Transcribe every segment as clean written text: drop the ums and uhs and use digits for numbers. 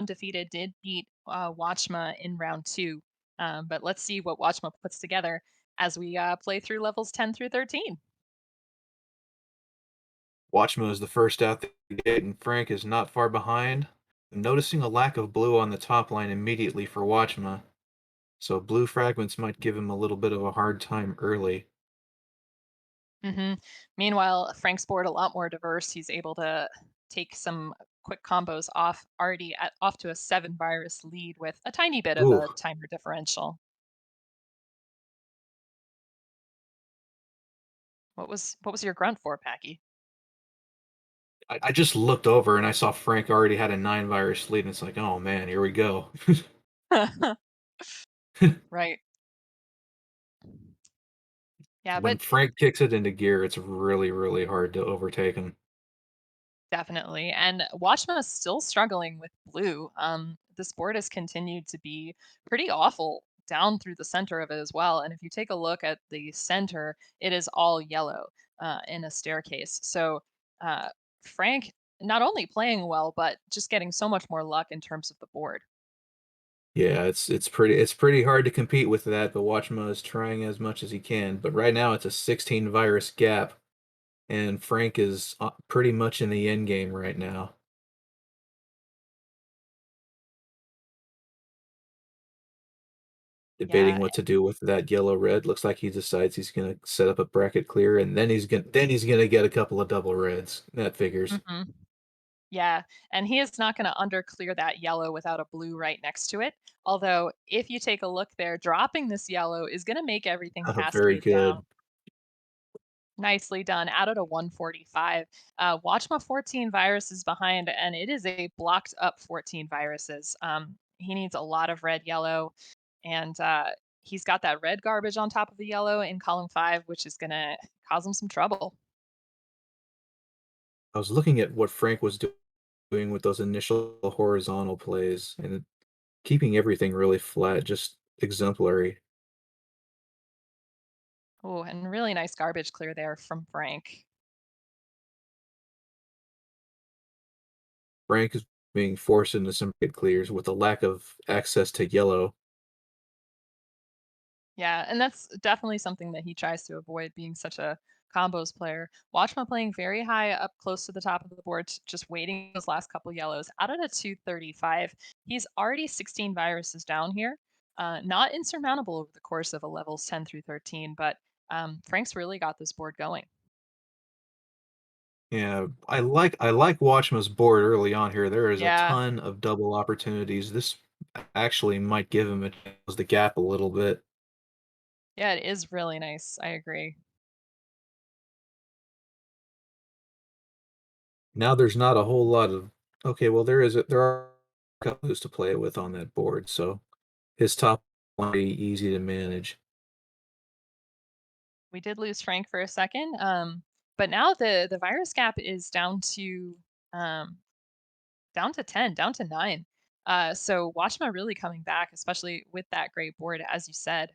undefeated, did beat Watchmuh in round two. But let's see what Watchmuh puts together as we play through levels 10 through 13. Watchmo is the first out the gate, and Frank is not far behind. Noticing a lack of blue on the top line immediately for Watchma, so blue fragments might give him a little bit of a hard time early. hmm Meanwhile, Frank's board a lot more diverse. He's able to take some quick combos off off to a 7 virus lead with a tiny bit of Ooh, a timer differential. What was your grunt for, Packy? I just looked over and I saw Frank already had a 9 virus lead, and it's like, oh man, here we go. Right. Yeah, When but Frank kicks it into gear, it's really, really hard to overtake him. definitely. And Watchma is still struggling with blue. This board has continued to be pretty awful down through the center of it as well. And if you take a look at the center, it is all yellow in a staircase. So uh, Frank not only playing well, but just getting so much more luck in terms of the board. Yeah, it's pretty hard to compete with that, but Watchma is trying as much as he can. But right now, it's a 16 virus gap, and Frank is pretty much in the end game right now, debating Yeah. what to do with that yellow red. Looks like he decides he's gonna set up a bracket clear, and then he's gonna get a couple of double reds. That figures. hmm Yeah, and he is not gonna underclear that yellow without a blue right next to it. Although, if you take a look there, dropping this yellow is gonna make everything Very cascade down. good. Nicely done, out at a 145. Watchma 14 viruses behind, and it is a blocked up 14 viruses. He needs a lot of red, yellow, and he's got that red garbage on top of the yellow in column 5, which is gonna cause him some trouble. I was looking at what Frank was doing with those initial horizontal plays, and keeping everything really flat, just exemplary. Oh, and really nice garbage clear there from Frank. Frank is being forced into some big clears with a lack of access to yellow. Yeah, and that's definitely something that he tries to avoid being such a combos player. Watchma playing very high up close to the top of the board, just waiting those last couple yellows. Out at a 235, he's already 16 viruses down here. Not insurmountable over the course of a levels 10 through 13, but Frank's really got this board going. Yeah, I like Watchma's board early on here. There is a Yeah, ton of double opportunities. This actually might give him a close the gap a little bit. yeah, it is really nice. I agree. Now there's not a whole lot of okay, well there are colors to play with on that board, so his top might be easy to manage. We did lose Frank for a second, but now the virus gap is um, down to 10, down to 9. So Watchma really coming back, especially with that great board, as you said.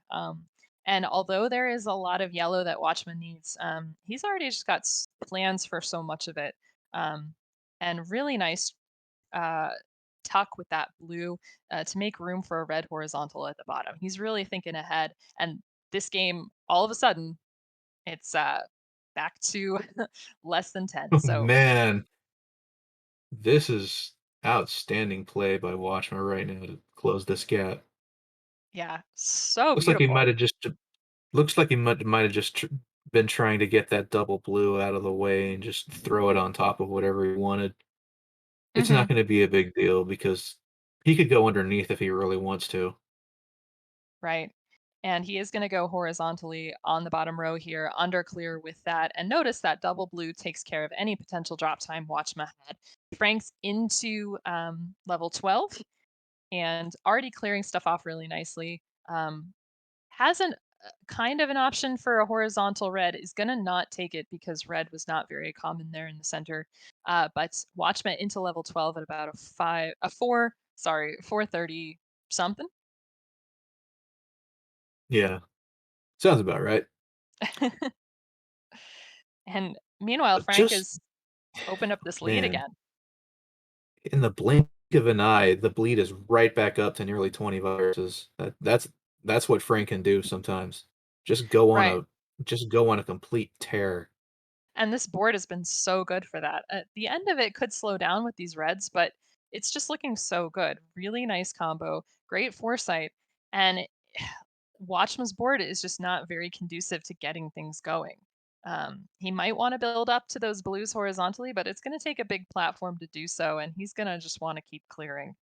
And although there is a lot of yellow that Watchman needs, he's already just got plans for so much of it. Um, and really nice uh, tuck with that blue to make room for a red horizontal at the bottom. He's really thinking ahead. And this game, all of a sudden, it's back to less than 10. Oh So, man, this is outstanding play by Watchman right now to close this gap. yeah, so Looks like he might beautiful. have just looks like he might have just been trying to get that double blue out of the way and just throw it on top of whatever he wanted. It's not hmm going to be a big deal because he could go underneath if he really wants to. Right. And he is going to go horizontally on the bottom row here, under clear with that. And notice that double blue takes care of any potential drop time Watchma had. Frank's into level 12 and already clearing stuff off really nicely. Has an kind of an option for a horizontal red, is going to not take it because red was not very common there in the center. But Watchma into level 12 at about a 430 something. Yeah, sounds about right. And meanwhile, But Frank just has opened up this lead man, again. in the blink of an eye, the bleed is right back up to nearly 20 viruses. That's what Frank can do sometimes. Just go on Right. a just go on a complete tear. And this board has been so good for that. The end of it could slow down with these reds, but it's just looking so good. Really nice combo, great foresight, and Watchman's board is just not very conducive to getting things going. He might want to build up to those blues horizontally, but it's going to take a big platform to do so, and he's going to just want to keep clearing.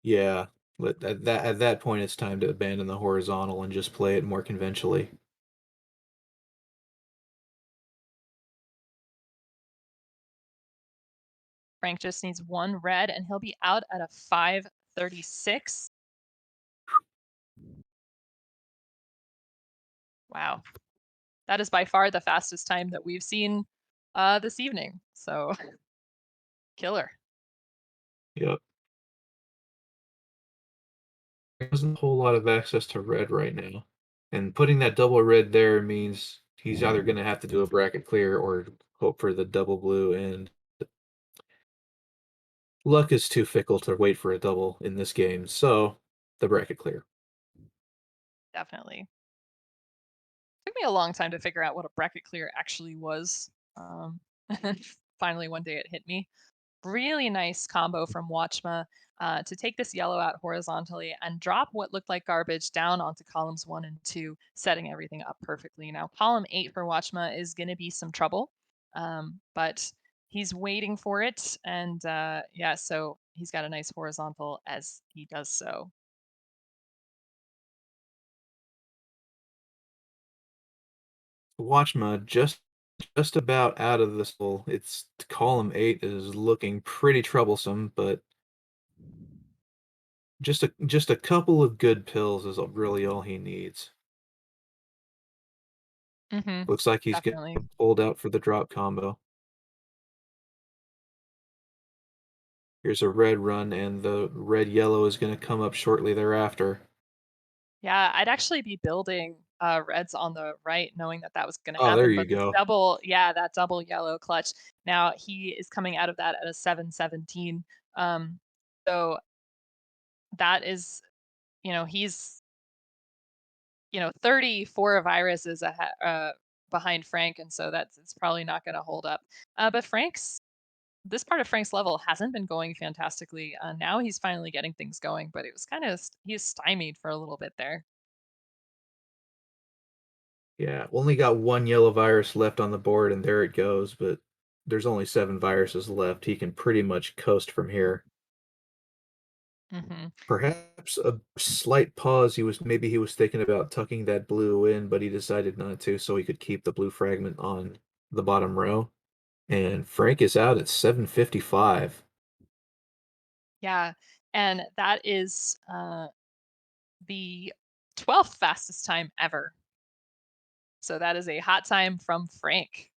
Yeah, but at that point, it's time to abandon the horizontal and just play it more conventionally. Frank just needs one red, and he'll be out at a 536. Wow. That is by far the fastest time that we've seen this evening. So killer. Yep. There isn't a whole lot of access to red right now, and putting that double red there means he's either gonna have to do a bracket clear or hope for the double blue, and luck is too fickle to wait for a double in this game, so the bracket clear. Definitely. Took me a long time to figure out what a bracket clear actually was. And then finally one day it hit me. Really nice combo from Watchma to take this yellow out horizontally and drop what looked like garbage down onto columns 1 and 2, setting everything up perfectly. Now, column 8 for Watchma is going to be some trouble, but he's waiting for it. And yeah, so he's got a nice horizontal as he does so. Watchma just about out of this hole. It's column 8 is looking pretty troublesome, but just a couple of good pills is really all he needs. Looks like he's getting Definitely. pulled out for the drop combo. Here's a red run, and the red-yellow is gonna come up shortly thereafter. Yeah, I'd actually be building reds on the right, knowing that that was going to Oh, there happen. you But this go. double, yeah, that double yellow clutch. Now he is coming out of that at a 717. So that is, he's 34 viruses behind Frank, and so that's it's probably not going to hold up. But Frank's this part of Frank's level hasn't been going fantastically. Now he's finally getting things going, but it was kind of he's stymied for a little bit there. Yeah, only got 1 yellow virus left on the board, and there it goes, but there's only 7 viruses left. He can pretty much coast from here. Hmm. Perhaps a slight pause, he was thinking about tucking that blue in, but he decided not to so he could keep the blue fragment on the bottom row, and Frank is out at 755. Yeah, and that is, the 12th fastest time ever. So that is a hot time from Frank.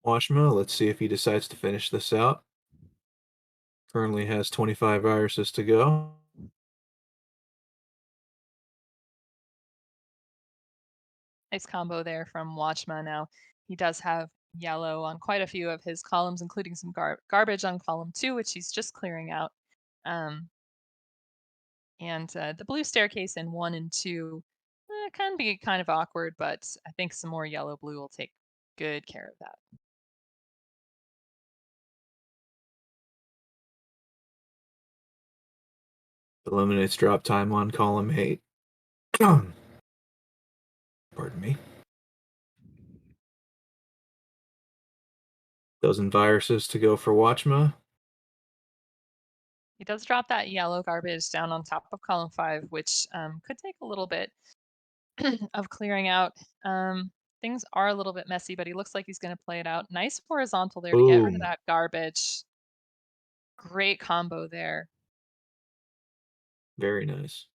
Washmo, let's see if he decides to finish this out. Currently has 25 viruses to go. Nice combo there from Watchma. Now, he does have yellow on quite a few of his columns, including some garbage on column 2, which he's just clearing out. Um, and the blue staircase in 1 and 2 can be kind of awkward, but I think some more yellow blue will take good care of that. Eliminates drop time on column 8. Pardon me. Dozen viruses to go for Watchma. He does drop that yellow garbage down on top of column 5, which could take a little bit of clearing out. Things are a little bit messy, but he looks like he's going to play it out. Nice horizontal there to get rid of Boom. that garbage. Great combo there. Very nice.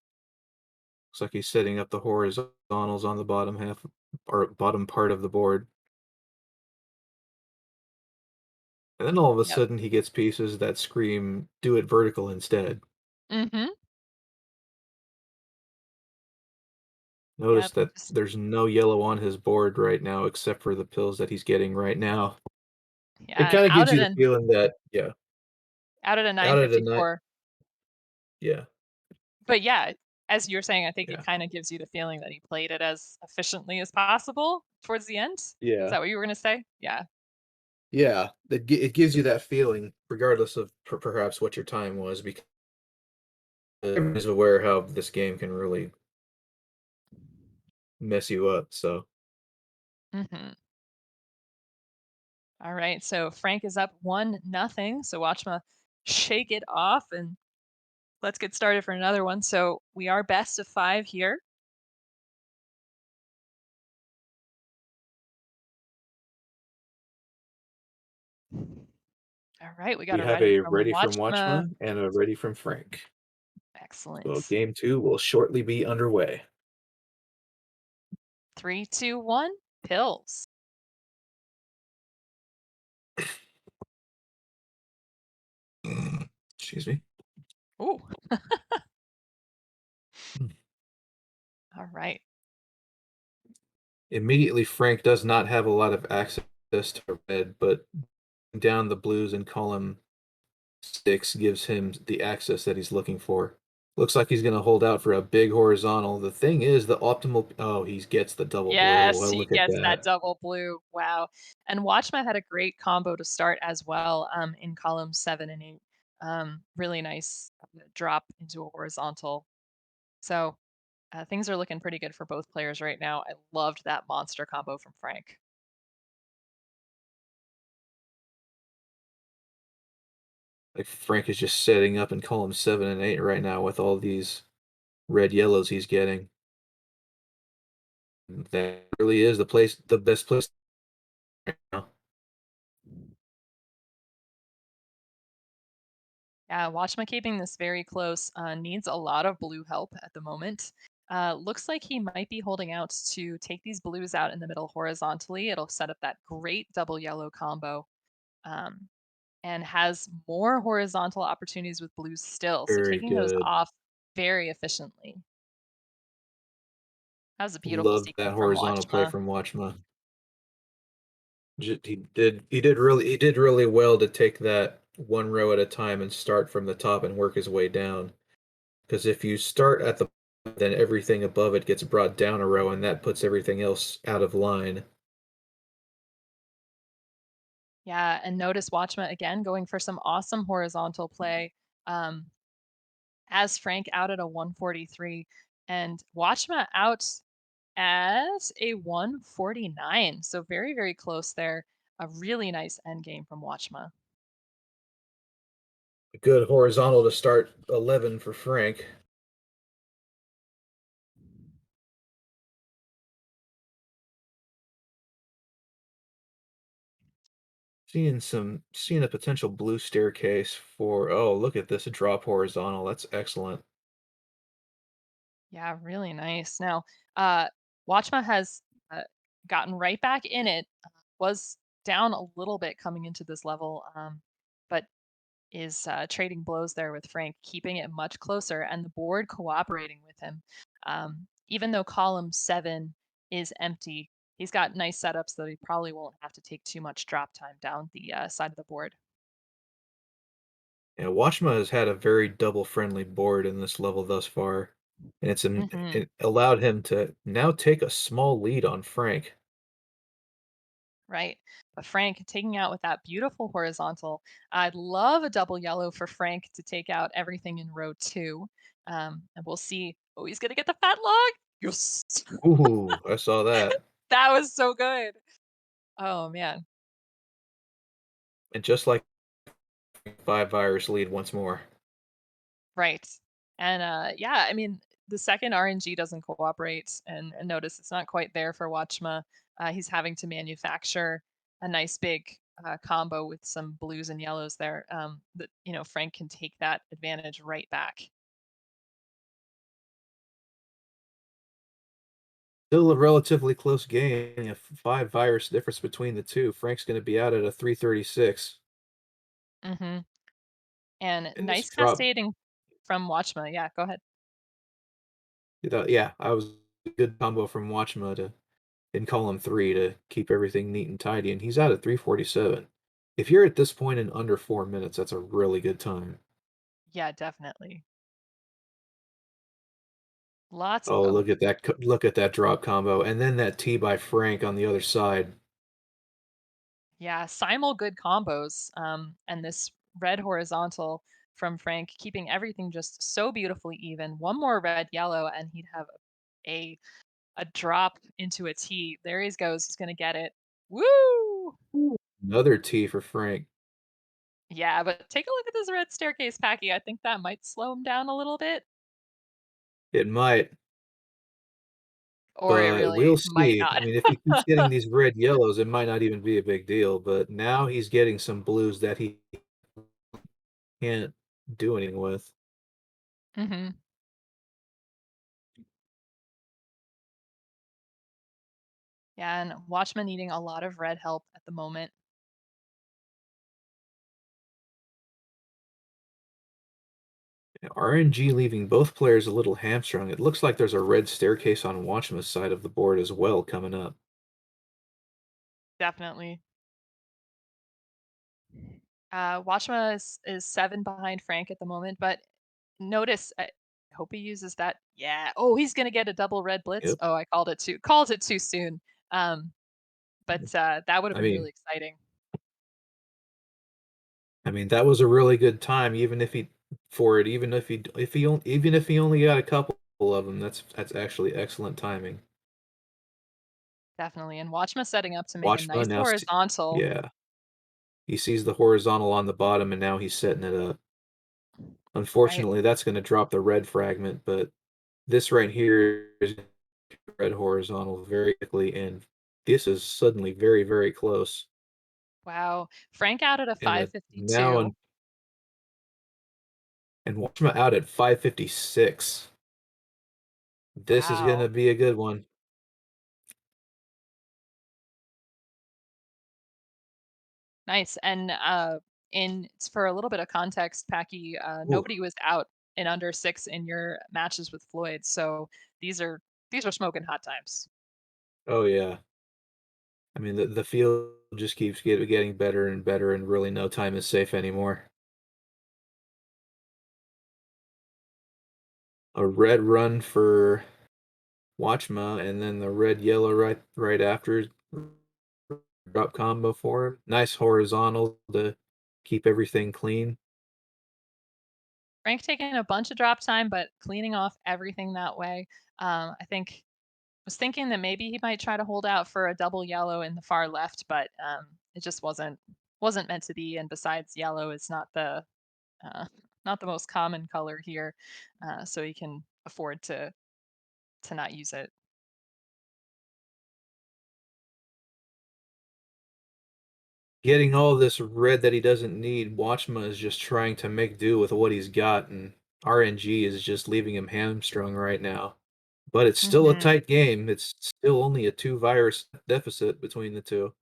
Looks like he's setting up the horizontals on the bottom half or bottom part of the board. And then all of a Yep. sudden he gets pieces that scream, do it vertical instead. Hmm. Notice Yep, that just there's no yellow on his board right now except for the pills that he's getting right now. It yeah, and kinda gives you the feeling that yeah, out at a out of the night 954. yeah, But yeah, as you were saying, I think it yeah, kinda gives you the feeling that he played it as efficiently as possible towards the end. Is yeah, that what you were gonna say? Yeah. yeah. It gives you that feeling regardless of perhaps what your time was because everybody's aware how this game can really mess you up, so Mhm. Alright, so Frank is up 1-0, so Watchma shake it off, and let's get started for another one. So we are best of 5 here. Alright, we got we a have ready a from ready from Watchma. Watchman and a ready from Frank. So Excellent. game 2 will shortly be underway. 3, 2, 1, pills. Excuse me. Ooh, alright. Immediately, Frank does not have a lot of access to red, but down the blues in column 6 gives him the access that he's looking for. Looks like he's gonna hold out for a big horizontal. The thing is, the optimal oh, he gets the double blue. Yes, Well, he look at gets that that. double blue. Wow. And Watchma had a great combo to start as well, in columns 7 and 8. Really nice drop into a horizontal. So things are looking pretty good for both players right now. I loved that monster combo from Frank. Like, Frank is just setting up in column 7 and 8 right now with all these red yellows he's getting. That really is the best place right now. Yeah, Watchma keeping this very close. Needs a lot of blue help at the moment. Looks like he might be holding out to take these blues out in the middle horizontally. It'll set up that great double yellow combo. Um, and has more horizontal opportunities with blues still. So Very taking those good. off very efficiently. That was a beautiful Love that sequence from horizontal play Watchma. from Watchma. He did really well to take that one row at a time and start from the top and work his way down. Because if you start at the then everything above it gets brought down a row, and that puts everything else out of line. Yeah, and notice Watchma again going for some awesome horizontal play. Um, has Frank out at a 143 and Watchma out at a 149. So very, very close there. A really nice end game from Watchma. A good horizontal to start 11 for Frank. Seeing a potential blue staircase for oh, look at this, a drop horizontal. That's excellent. Yeah, really nice. Now, Watchma has uh, gotten right back in it, was down a little bit coming into this level, but is trading blows there with Frank, keeping it much closer, and the board cooperating with him. Even though column 7 is empty, he's got nice setups that he probably won't have to take too much drop time down the side of the board. Yeah, Watchma has had a very double friendly board in this level thus far, and Hmm. it allowed him to now take a small lead on Frank. Right. But Frank taking out with that beautiful horizontal. I'd love a double yellow for Frank to take out everything in row 2. And we'll see. Oh, he's going to get the fat log. Yes. Ooh, I saw that. That was so good. Oh, man. And just like 5 virus lead once more. Right. And yeah, I mean, the second RNG doesn't cooperate, and notice it's not quite there for Watchma. He's having to manufacture a nice big combo with some blues and yellows there. That Frank can take that advantage right back. Still a relatively close game. A 5 virus difference between the two. Frank's going to be out at a 336. Hmm. And And this nice drop, cascading from Watchma. Yeah, go ahead. yeah, I was a good combo from Watchma to in column 3 to keep everything neat and tidy, and he's out at 347. If you're at this point in under 4 minutes, that's a really good time. Yeah, definitely. Lots Oh, of look at that drop combo, and then that T by Frank on the other side. yeah, simul good combos. And this red horizontal from Frank, keeping everything just so beautifully even. One more red yellow, and he'd have a a drop into a T. There he goes. He's gonna get it. Woo! Ooh. Another T for Frank. Yeah, but take a look at this red staircase, Packy. I think that might slow him down a little bit, It might, or it but we'll really might see. I not. mean, if he keeps getting these red yellows, it might not even be a big deal, but now he's getting some blues that he can't do anything with. hmm Yeah, and Watchman needing a lot of red help at the moment. RNG leaving both players a little hamstrung. It looks like there's a red staircase on Watchma's side of the board as well coming up. Definitely. Watchma is 7 behind Frank at the moment, but notice, I hope he uses that. Yeah. Oh, he's gonna get a double red blitz. Yep. Oh, I called it too soon. But that would have I been really mean, exciting. that was a really good time, even if he for it, even if he only got a couple of them, that's actually excellent timing. Definitely. And Watchma setting up to make a Watchma nice now, horizontal. yeah, he sees the horizontal on the bottom, and now he's setting it up. Right. Unfortunately, that's going to drop the red fragment, but this right here is red horizontal very quickly, and this is suddenly very, very close. Wow. Frank out at a And now 552. and Watchma out at 556. This is Wow. gonna be a good one. Nice. And in for a little bit of context, Packy, Ooh. nobody was out in under 6 in your matches with Floyd. So these are these are smoking hot times. Oh, yeah. The field just keeps getting better and better, and really no time is safe anymore. A red run for Watchma, and then the red yellow right after drop combo for him. Nice horizontal to keep everything clean. Frank taking a bunch of drop time, but cleaning off everything that way. I think was thinking that maybe he might try to hold out for a double yellow in the far left, but it just wasn't meant to be. And besides, yellow is uh, not the most common color here, so he can afford to not use it. Getting all this red that he doesn't need, Watchma is just trying to make do with what he's got, and RNG is just leaving him hamstrung right now. But it's still a hmm tight game. It's still only a 2 virus deficit between the 2.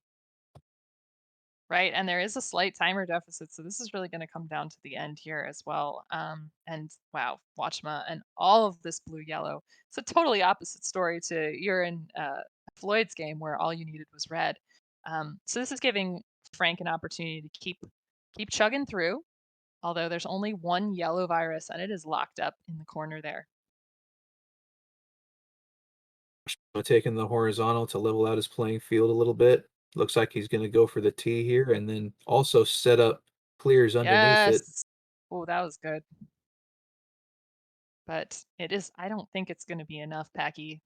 Right, and there is a slight timer deficit, so this is really going to come down to the end here as well. And wow, Watchma and all of this blue yellow. It's a totally opposite story to your and Floyd's game where all you needed was red. So this is giving Frank an opportunity to keep chugging through. Although there's only one yellow virus and it is locked up in the corner there. Taking the horizontal to level out his playing field a little bit. Looks like he's gonna go for the T here and then also set up clears underneath it. Yes. Oh, that was good. But it is. I don't think it's going to be enough, Packy.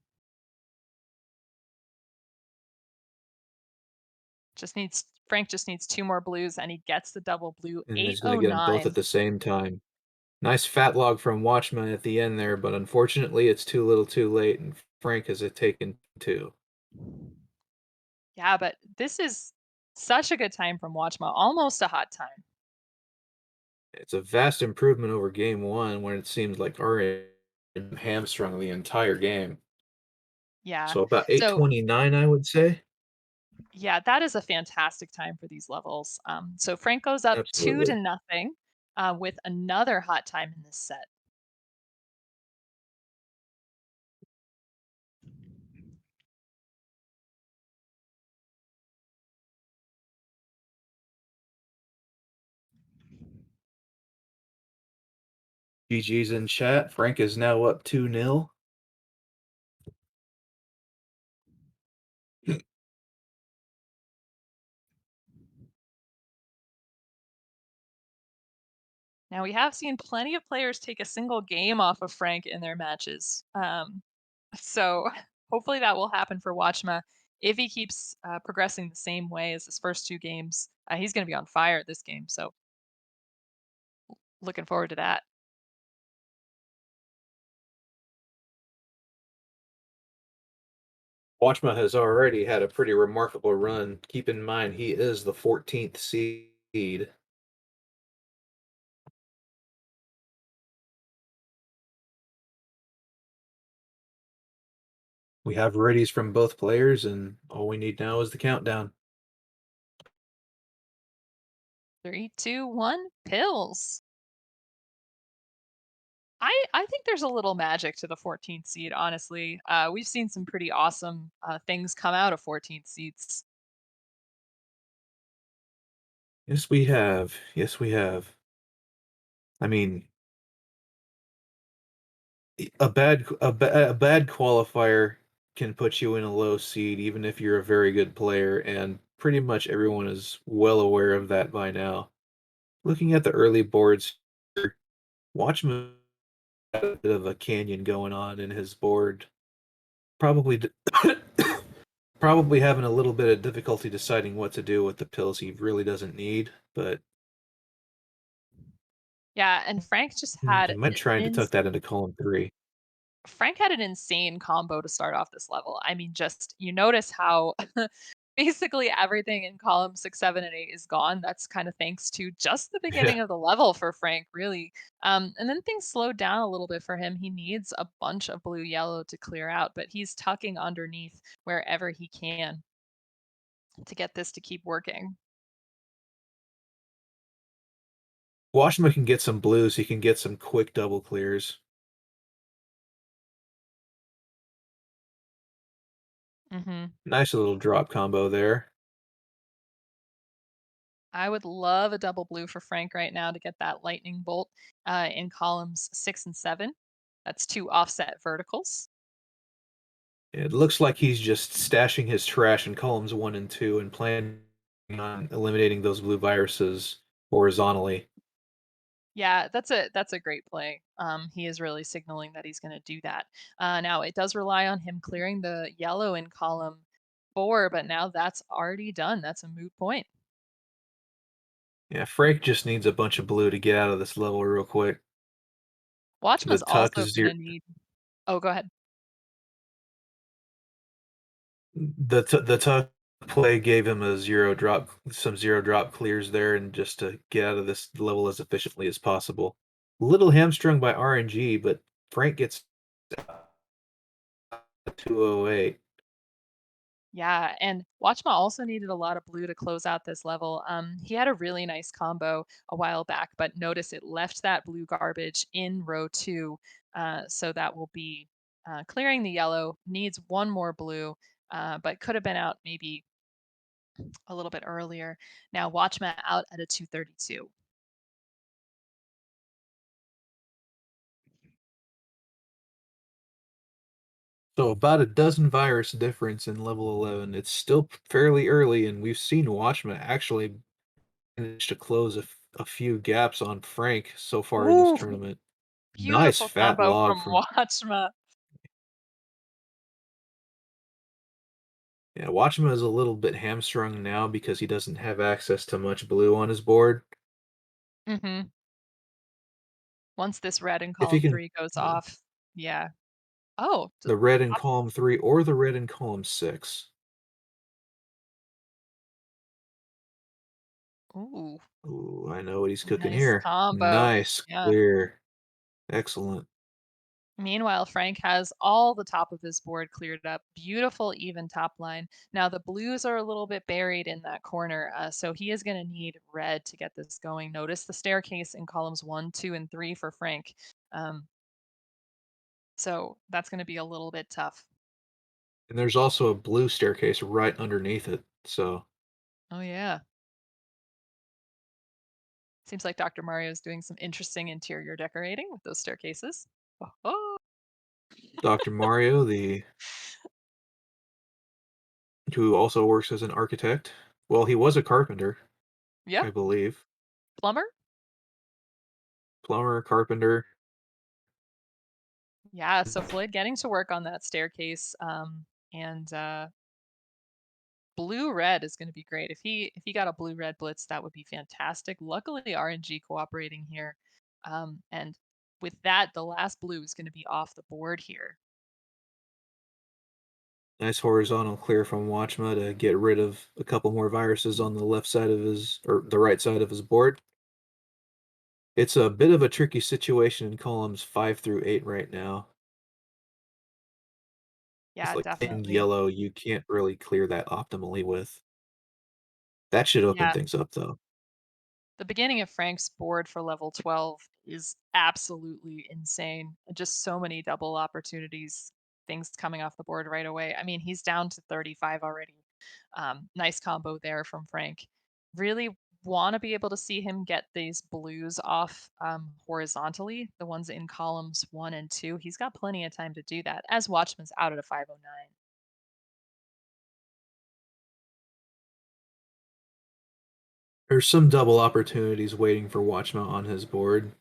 Frank just needs 2 more blues and he gets the double blue And he's gonna get them both 809. at the same time. Nice fat log from Watchman at the end there, but unfortunately, it's too little too late, and Frank has it taken 2. Yeah, but this is such a good time from Watchma, almost a hot time. It's a vast improvement over game 1 when it seems like our hamstrung the entire game. Yeah. So about So, 829, I would say. yeah, that is a fantastic time for these levels. So Frank goes up 2 to Absolutely. nothing with another hot time in this set. GG's in chat. Frank is now up 2-0. Now, we have seen plenty of players take a single game off of Frank in their matches. So hopefully that will happen for Watchma. If he keeps progressing the same way as his first two games, he's going to be on fire this game. So looking forward to that. Watchmuh has already had a pretty remarkable run. Keep in mind, he is the 14th seed. We have readies from both players, and all we need now is the countdown. Three, two, one, pills. I think there's a little magic to the 14th seed, honestly. We've seen some pretty awesome things come out of 14th seeds. Yes, we have. Yes, we have. I mean, a bad qualifier can put you in a low seed, even if you're a very good player, and pretty much everyone is well aware of that by now. Looking at the early boards, Watchman had a bit of a canyon going on in his board. Probably, probably having a little bit of difficulty deciding what to do with the pills he really doesn't need, but Yeah, and Frank just had he might try an to tuck that into column three. Frank had an insane combo to start off this level. I mean, just you notice how basically everything in column 6, 7, and 8 is gone. That's kind of thanks to just the Yeah. beginning of the level for Frank, really. And then things slowed down a little bit for him. He needs a bunch of blue yellow to clear out, but he's tucking underneath wherever he can to get this to keep working. Washima can get some blues. He can get some quick double clears. Hmm. Nice little drop combo there. I would love a double blue for Frank right now to get that lightning bolt in columns 6 and 7. That's two offset verticals. It looks like he's just stashing his trash in columns one and two and planning on eliminating those blue viruses horizontally. Yeah, that's a great play. He is really signaling that he's going to do that. Now it does rely on him clearing the yellow in column 4, but now that's already done. That's a moot point. Yeah, Frank just needs a bunch of blue to get out of this level real quick. The Watchman's tuck also is going zero. to need. Oh, go ahead. The tuck play gave him a zero drop, some zero drop clears there, and just to get out of this level as efficiently as possible. A little hamstrung by RNG, but Frank gets 208. Yeah, and Watchma also needed a lot of blue to close out this level. He had a really nice combo a while back, but notice it left that blue garbage in row 2. So that will be clearing the yellow, needs one more blue, but could have been out maybe a little bit earlier. Now Watchma out at a 232. So about a dozen virus difference in level 11. It's still fairly early, and we've seen Watchman actually manage to close a few gaps on Frank so far in this Ooh, tournament. Nice beautiful fat combo log from from Watchma. yeah. Watchman is a little bit hamstrung now because he doesn't have access to much blue on his board. Hmm. Once this red in If he column can, 3 goes yeah, off, yeah. Oh, the red in column three or the red in column six. ooh. Ooh, I know what he's cooking Nice here. combo. Nice, Yeah. clear, excellent. Meanwhile, Frank has all the top of his board cleared up. Beautiful, even top line. Now, the blues are a little bit buried in that corner, so he is going to need red to get this going. Notice the staircase in columns 1, 2, and 3 for Frank. Um, so that's going to be a little bit tough. And there's also a blue staircase right underneath it. So Oh, yeah. Seems like Dr. Mario is doing some interesting interior decorating with those staircases. Oh, Dr. Mario, the who also works as an architect. Well, he was a carpenter, yeah, I believe. plumber. Plumber, carpenter. Yeah, so Floyd getting to work on that staircase, and blue red is going to be great. If he got a blue red blitz, that would be fantastic. Luckily, RNG cooperating here, and with that, the last blue is going to be off the board here. Nice horizontal clear from Watchma to get rid of a couple more viruses on the left side of his or the right side of his board. It's a bit of a tricky situation in columns 5 through 8 right now. It's Yeah, like thin definitely. yellow you can't really clear that optimally with. That should open Yeah, things up though. the beginning of Frank's board for level 12 is absolutely insane. Just so many double opportunities, things coming off the board right away. I mean, he's down to 35 already. Nice combo there from Frank. Really want to be able to see him get these blues off horizontally, the ones in columns 1 and 2. He's got plenty of time to do that as Watchman's out at a 509. There's some double opportunities waiting for Watchma on his board.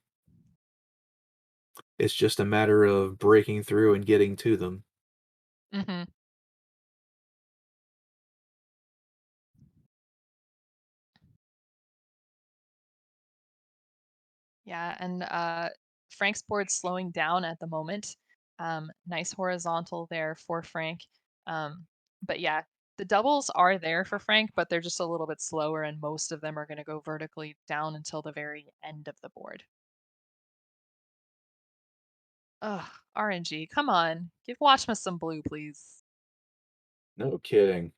It's just a matter of breaking through and getting to them. Hmm. Yeah, and Frank's board's slowing down at the moment. Nice horizontal there for Frank. But yeah, the doubles are there for Frank, but they're just a little bit slower, and most of them are going to go vertically down until the very end of the board. Ugh, RNG, come on. Give Watchma some blue, please. No kidding.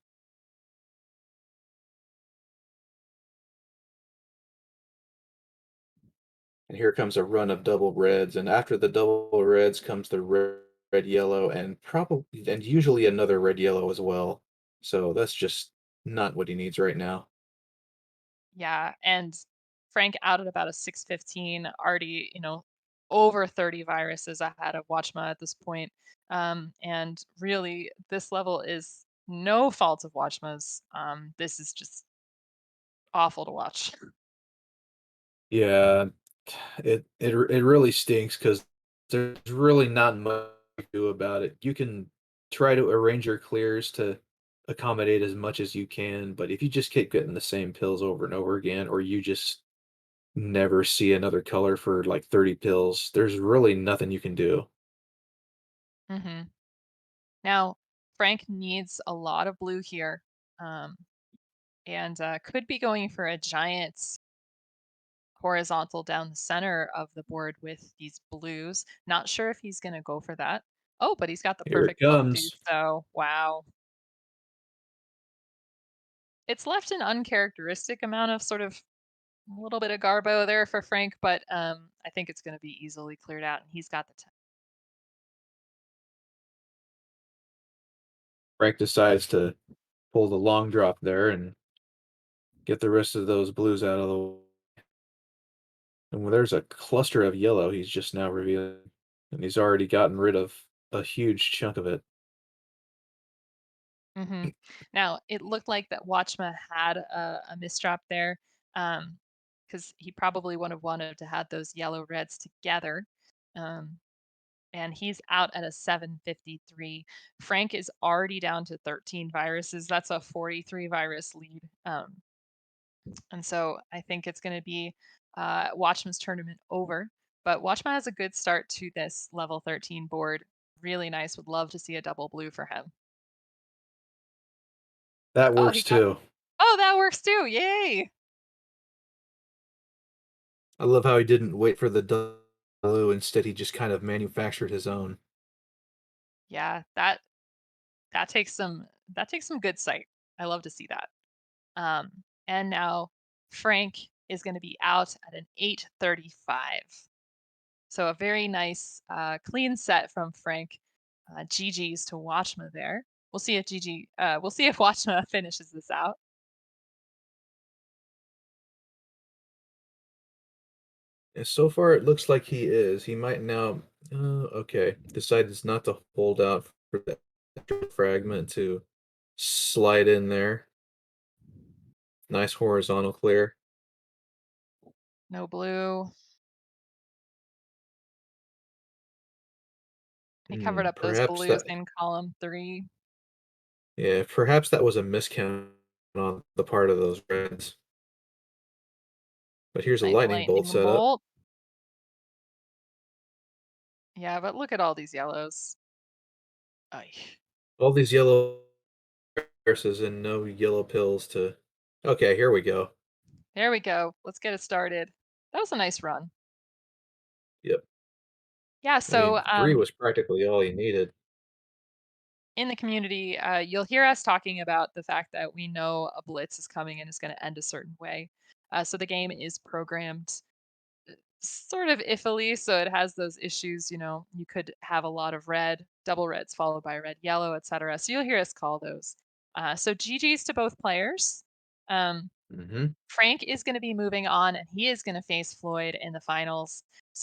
And here comes a run of double reds, and after the double reds comes the red yellow and probably and usually another red yellow as well. So that's just not what he needs right now. Yeah, and Frank out at about a 615, already, over 30 viruses ahead of Watchma at this point. And really, this level is no fault of Watchma's. This is just awful to watch. Yeah, it really stinks because there's really not much to do about it. You can try to arrange your clears to accommodate as much as you can, but if you just keep getting the same pills over and over again, or you just never see another color for like 30 pills, there's really nothing you can do. Hmm. Now, Frank needs a lot of blue here, um, and could be going for a giant horizontal down the center of the board with these blues. Not sure if he's going to go for that. Oh, but he's got the Here it perfect bump do. comes. So, wow. It's left an uncharacteristic amount of sort of a little bit of garbo there for Frank, but I think it's going to be easily cleared out, and he's got the time. Frank decides to pull the long drop there and get the rest of those blues out of the way. And when there's a cluster of yellow he's just now revealing, and he's already gotten rid of a huge chunk of it. Hmm. Now, it looked like that Watchma had a misdrop there, because he probably would have wanted to have those yellow reds together. Um, and he's out at a 753. Frank is already down to 13 viruses. That's a 43 virus lead. And so I think it's going to be Watchman's tournament over. But Watchman has a good start to this level 13 board. Really nice. Would love to see a double blue for him. That Oh, works he got. too. Oh, that works too. Yay. I love how he didn't wait for the blue, instead he just kind of manufactured his own. Yeah, that takes some good sight. I love to see that. And now Frank is going to be out at an 835. So a very nice, clean set from Frank. GG's to Watchma there. We'll see if we'll see if Watchma finishes this out. And so far, it looks like he is. He might now, okay, decides not to hold out for that fragment to slide in there. Nice horizontal clear. No blue. He covered up those Perhaps blues that, in column 3. yeah, perhaps that was a miscount on the part of those reds. But here's a Nice lightning bolt lightning set up. bolt. Yeah, but look at all these yellows. Ay. All these yellow verses and no yellow pills to. Okay, here we go. There we go. Let's get it started. That was a nice run. Yep. Yeah, I so mean, 3 was practically all he needed. in the community, you'll hear us talking about the fact that we know a blitz is coming and is going to end a certain way. So the game is programmed sort of iffily, so it has those issues. You could have a lot of red, double reds followed by red, yellow, etc. So you'll hear us call those. So GG's to both players. Um, Mhm. Frank is going to be moving on, and he is going to face Floyd in the finals. So